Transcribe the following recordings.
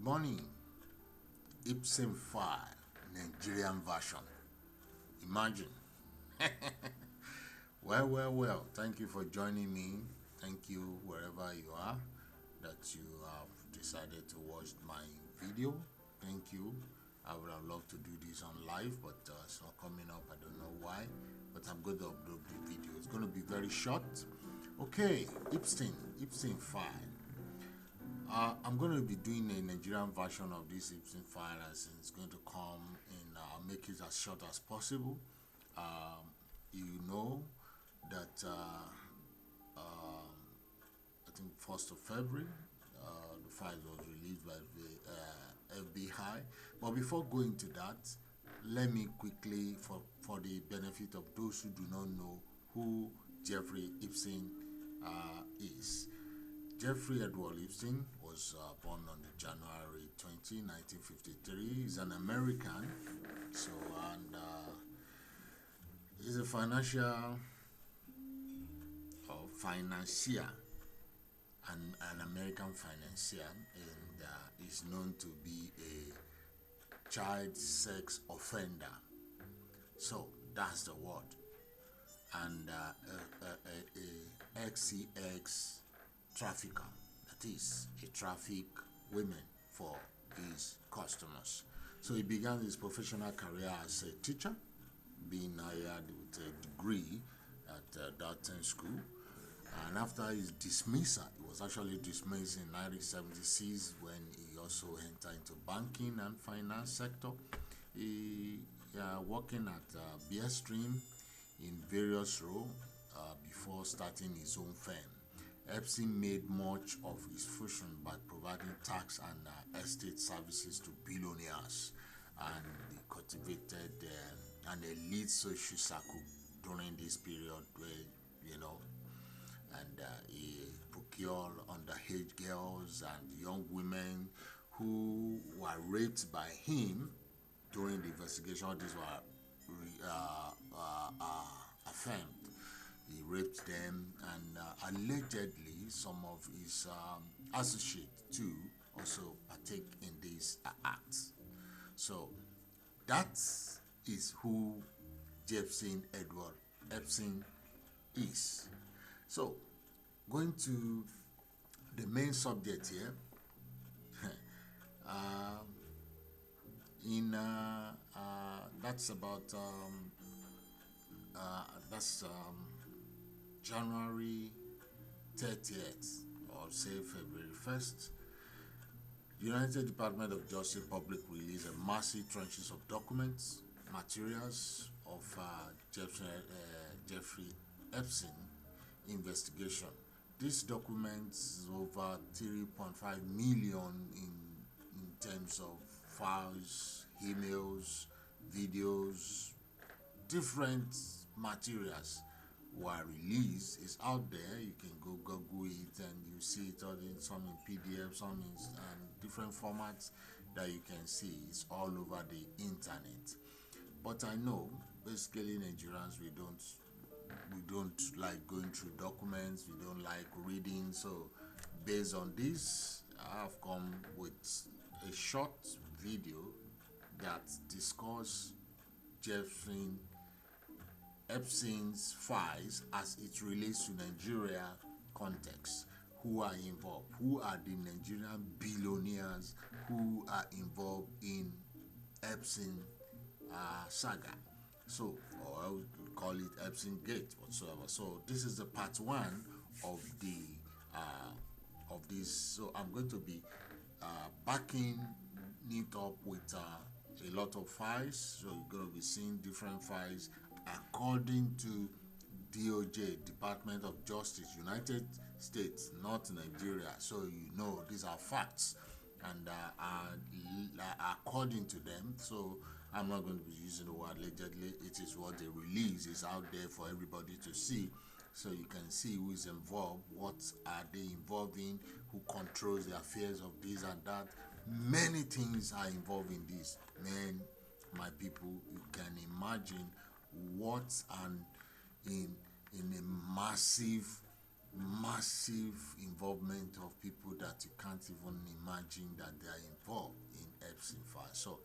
burning Epstein File, Nigerian version. Imagine. Well. Thank you for joining me. Thank you wherever you are that you have decided to watch my video. Thank you. I would have loved to do this on live, but it's not coming up. I don't know why, but I'm going to upload the video. It's going to be very short. Okay, Epstein File. I'm going to be doing a Nigerian version of this Epstein File, as it's going to come in. I'll make it as short as possible. You know that I think 1st of February, the file was released by the FBI. But before going to that, let me quickly, for the benefit of those who do not know who Jeffrey Epstein is. Jeffrey Edward Epstein was born on January 20, 1953. He's an American, and he's a financier, an American financier, and is known to be a child sex offender. So that's the word, and a XCX trafficker, that is, he traffic women for his customers. So he began his professional career as a teacher, being hired with a degree at Dalton School. And after his dismissal, he was actually dismissed in 1976 when he also entered into banking and finance sector. He working at Bearstream in various roles before starting his own firm. Epstein made much of his fortune by providing tax and estate services to billionaires, and he cultivated an elite social circle during this period where, and he procured underage girls and young women who were raped by him during the investigation. These were affirmed. He raped them, and allegedly some of his associates too also partake in these acts. So that is who Jeffery Edward Epstein is. So going to the main subject here, that's about January 30th, or say February 1st, United Department of Justice Public released a massive trenches of documents, materials of Jeffrey Epstein investigation. These documents over 3.5 million in terms of files, emails, videos, different materials were released. It's out there. You can go Google it and you see it all in some in PDF, some in different formats that you can see. It's all over the internet. But I know basically Nigerians, we don't like going through documents, we don't like reading. So based on this, I have come with a short video that discusses Jeffery Epstein's files as it relates to Nigeria context. Who are involved? Who are the Nigerian billionaires who are involved in Epstein saga? So, or I would call it Epstein Gate whatsoever. So this is the part one of this. So I'm going to be backing it up with a lot of files. So you're going to be seeing different files according to DOJ, Department of Justice, United States, not Nigeria. So these are facts, and according to them. So I'm not going to be using the word allegedly. It is what they release. Is out there for everybody to see. So you can see who is involved, what are they involved in, who controls the affairs of this and that. Many things are involved in this. Man, my people, you can imagine what in a massive massive involvement of people that you can't even imagine that they are involved in Epstein File. So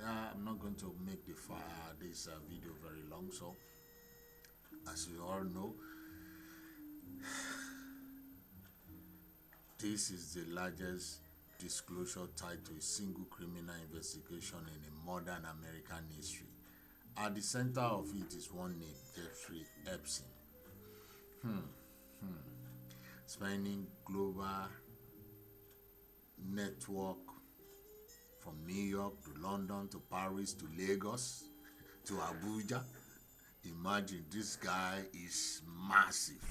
I'm not going to make this video very long. So as you all know, this is the largest disclosure tied to a single criminal investigation in a modern American history. At the center of it is one name, Jeffrey Epstein. Spanning global network from New York to London to Paris to Lagos to Abuja. Imagine, this guy is massive.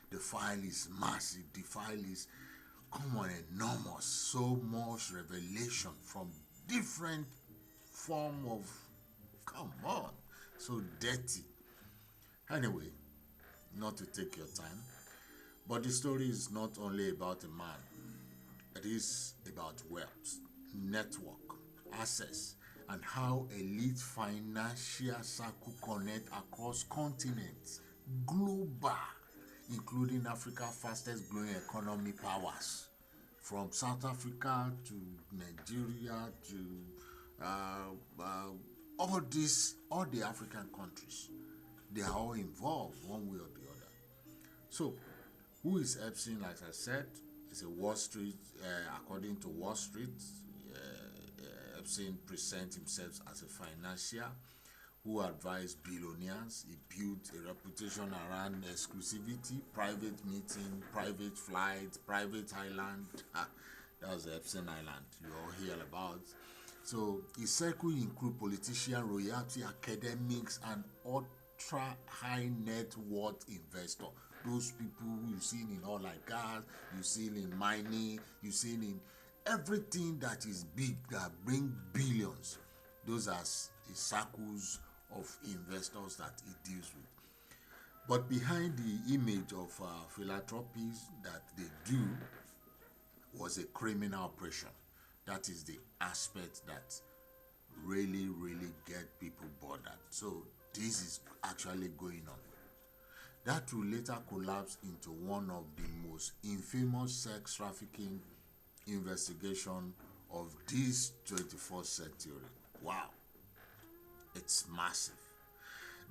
The file is massive. The file is enormous. So much revelation from different form of, so dirty. Anyway, not to take your time, but the story is not only about a man. It is about wealth, network, access, and how elite financial circle connect across continents, global, including Africa's fastest growing economy powers, from South Africa to Nigeria to all the African countries. They are all involved one way or the other. So, who is Epstein? Like I said, is a Wall Street, according to Wall Street, Epstein presents himself as a financier who advised billionaires. He built a reputation around exclusivity, private meeting, private flights, private island. That was Epstein Island you all hear about. So his circle include politicians, royalty, academics, and ultra high net worth investor. Those people you've seen in oil and gas, you've seen in mining, you've seen in everything that is big that bring billions. Those are his circles of investors that he deals with. But behind the image of philanthropies that they do was a criminal operation. That is the aspect that really get people bothered. So this is actually going on. That will later collapse into one of the most infamous sex trafficking investigation of this 21st century. Wow, it's massive.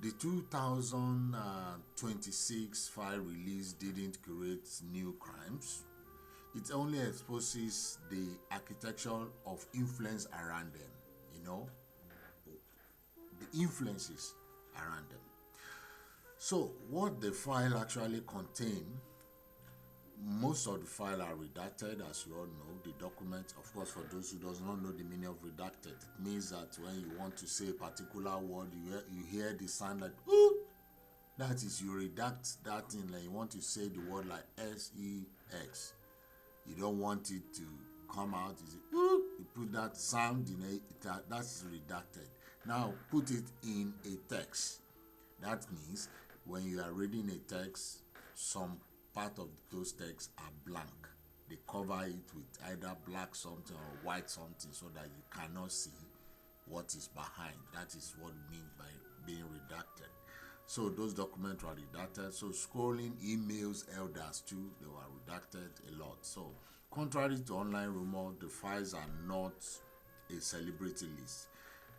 The 2026 file release didn't create new crimes. It only exposes the architecture of influence around them, the influences around them. So what the file actually contains, most of the file are redacted, as you all know. The document, of course, for those who does not know the meaning of redacted, it means that when you want to say a particular word, you hear the sound like ooh. That is, you redact that thing, like you want to say the word like sex. You don't want it to come out. You say ooh. You put that sound in it. That's redacted. Now put it in a text. That means when you are reading a text, some part of those texts are blank. They cover it with either black something or white something so that you cannot see what is behind. That is what it means by being redacted. So those documents were redacted. So scrolling emails, elders too, they were redacted a lot. So contrary to online rumor, the files are not a celebrity list.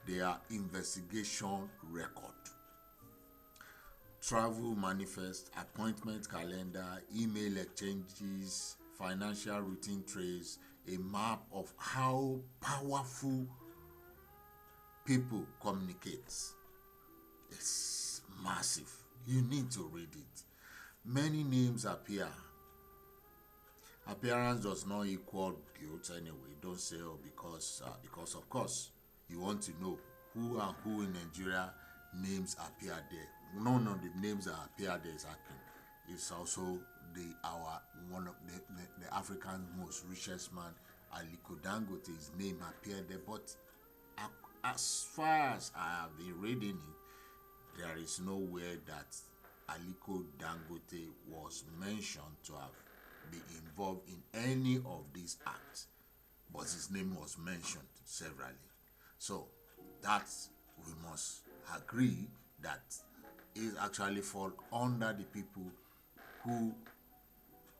They are investigation record. Travel manifest, appointment calendar, email exchanges, financial routine trace, a map of how powerful people communicate. It's massive. You need to read it. Many names appear. Appearance does not equal guilt anyway. Don't say because of course you want to know who and who in Nigeria names appear there. None of the names that appear there is Akin. It's also one of the African most richest man, Aliko Dangote's name appeared there. But as far as I have been reading it, there is nowhere that Aliko Dangote was mentioned to have been involved in any of these acts, but his name was mentioned severally. So that we must agree that it actually fall under the people who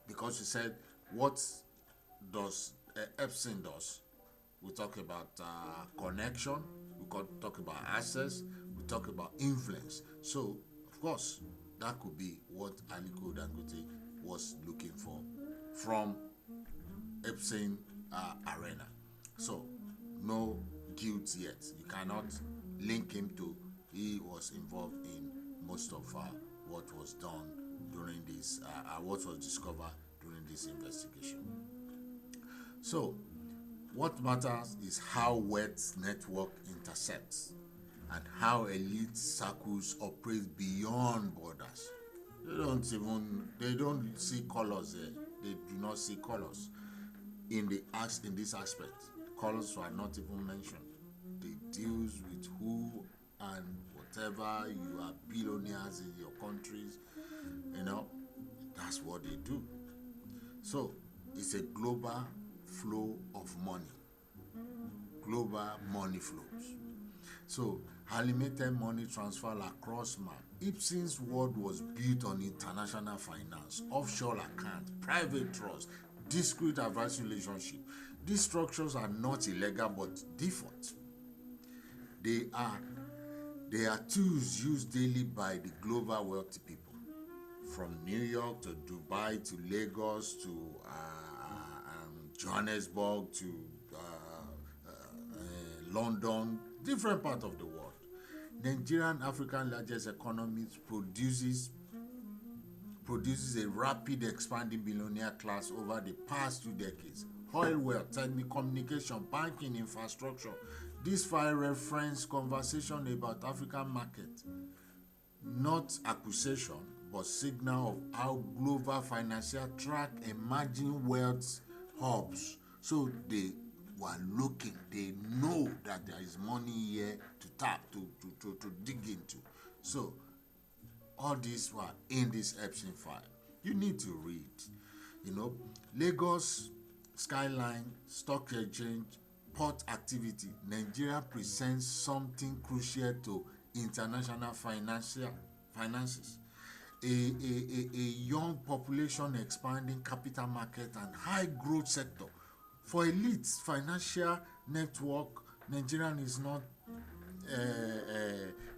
Because he said, what does Epstein does? We talk about connection, we talk about access, we talk about influence. So, of course, that could be what Aliko Dangote was looking for from Epstein arena. So, no guilt yet. You cannot link him to he was involved in most of what was done during this, what was discovered during this investigation. So, what matters is how wealth network intercepts and how elite circles operate beyond borders. They don't see colors there. They do not see colors in this aspect. Colors are not even mentioned. They deals with who and whatever. You are billionaires in your countries, that's what they do. So it's a global flow of money. Global money flows. So unlimited money transfer across map. Epstein's world was built on international finance, offshore accounts, private trust, discrete advice relationship. These structures are not illegal but default. They are tools used daily by the global wealthy people, from New York to Dubai to Lagos to Johannesburg to London, different part of the world. Nigerian, African largest economies, produces a rapid expanding billionaire class over the past 2 decades. Oil wealth, telecommunication, banking, infrastructure. This file reference conversation about African market, not accusation, but signal of how global financial track emerging wealth hubs. So they were looking, they know that there is money here to tap, to dig into. So all these were in this Epstein file. You need to read. Lagos skyline, stock exchange, port activity. Nigeria presents something crucial to international finances. A young population, expanding capital market, and high growth sector. For elites, financial network, Nigerian is not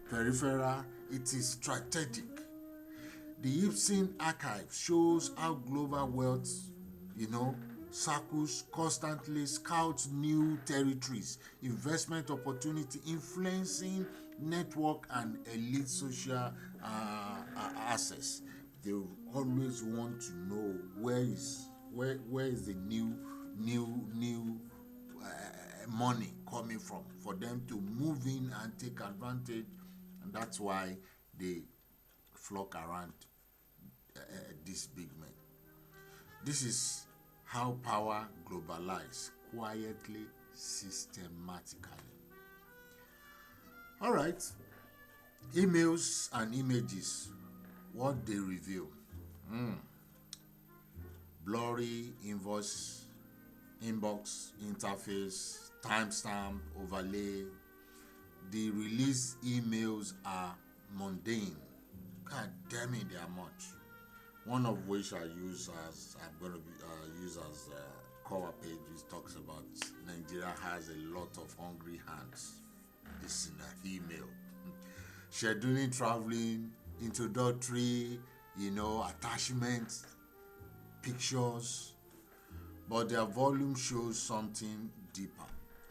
peripheral, it is strategic. The Epstein archive shows how global wealth, circles constantly scouts new territories, investment opportunity, influencing network and elite social access. They always want to know where is the new money coming from, for them to move in and take advantage, and that's why they flock around these big men. This is how power globalizes quietly, systematically. All right, emails and images, what they reveal. Blurry inbox interface, timestamp, overlay. The release emails are mundane. God damn it, they are much. One of which I'm going to use as cover page, which talks about Nigeria has a lot of hungry hands. It's in an email. Scheduling, traveling, introductory, attachments, pictures, but their volume shows something deeper.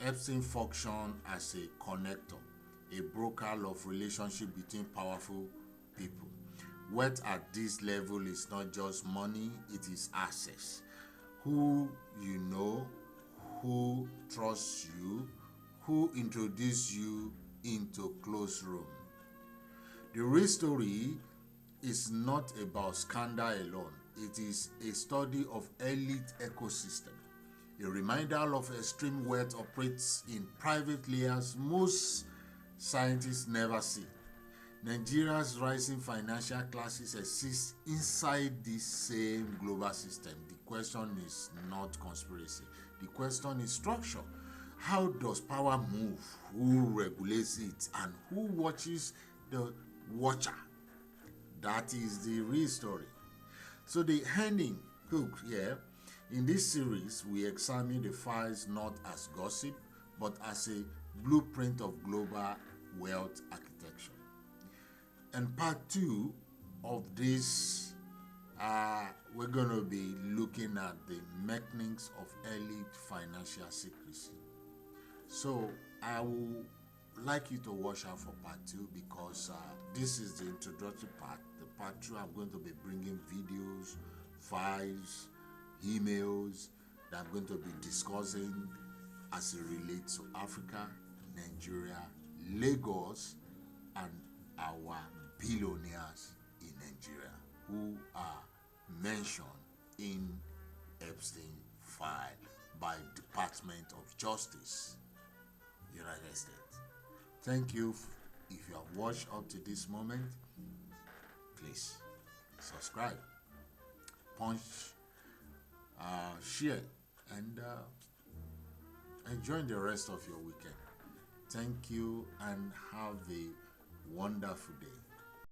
Epstein functioned as a connector, a broker of relationship between powerful people. Wealth at this level is not just money, it is access. Who you know, who trusts you, who introduced you into close room. The real story is not about scandal alone. It is a study of elite ecosystem, a reminder of extreme wealth operates in private layers most scientists never see. Nigeria's rising financial classes exist inside this same global system. The question is not conspiracy. The question is structure. How does power move? Who regulates it? And who watches the watcher? That is the real story. So the ending Hook here. In this series, we examine the files not as gossip, but as a blueprint of global wealth architecture. And part 2 of this, we're going to be looking at the mechanics of early financial secrecy. So I will like you to watch out for part 2, because this is the introductory part. The part 2, I'm going to be bringing videos, files, emails that I'm going to be discussing as it relates to Africa, Nigeria, Lagos, and our billionaires in Nigeria who are mentioned in Epstein File by Department of Justice, United States. Thank you. If you have watched up to this moment, please subscribe, punch, share, and enjoy the rest of your weekend. Thank you and have a wonderful day.